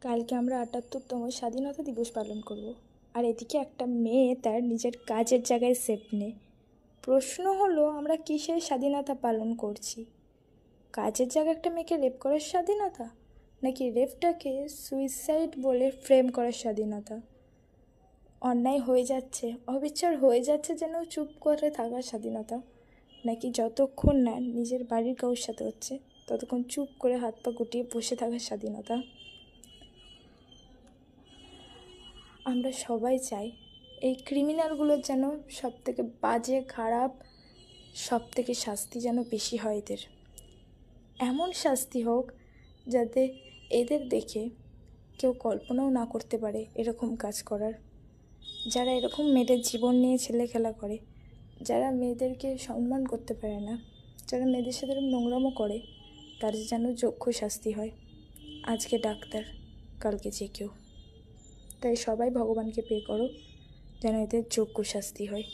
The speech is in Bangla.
কালকে আমরা ৭৮তম স্বাধীনতা দিবস পালন করব। আর এদিকে একটা মেয়ে তার নিজের কাজের জায়গায় সেফ নেই। প্রশ্ন হলো, আমরা কিসের স্বাধীনতা পালন করছি? কাজের জায়গায় একটা মেয়েকে রেপ করার স্বাধীনতা, নাকি রেপটাকে সুইসাইড বলে ফ্রেম করার স্বাধীনতা? অন্যায় হয়ে যাচ্ছে, অবিচার হয়ে যাচ্ছে যেন চুপ করে থাকার স্বাধীনতা, নাকি যতক্ষণ না নিজের বাড়ির কারোর সাথে হচ্ছে ততক্ষণ চুপ করে হাত পা গুটিয়ে বসে থাকার স্বাধীনতা? আমরা সবাই চাই এই ক্রিমিনালগুলোর যেন সবথেকে বাজে, খারাপ, সবথেকে শাস্তি যেন বেশি হয় এদের। এমন শাস্তি হোক যাতে এদের দেখে কেউ কল্পনাও না করতে পারে এরকম কাজ করার। যারা এরকম মেয়েদের জীবন নিয়ে ছেলে খেলা করে, যারা মেয়েদেরকে সম্মান করতে পারে না, যারা মেয়েদের সাথে নোংরামো করে, তার যেন যোগ্য শাস্তি হয়। আজকে ডাক্তার, কালকে যে কেউ। তাই সবাই ভগবানকে প্রে করো যেন এদের যোগ্য শাস্তি হয়।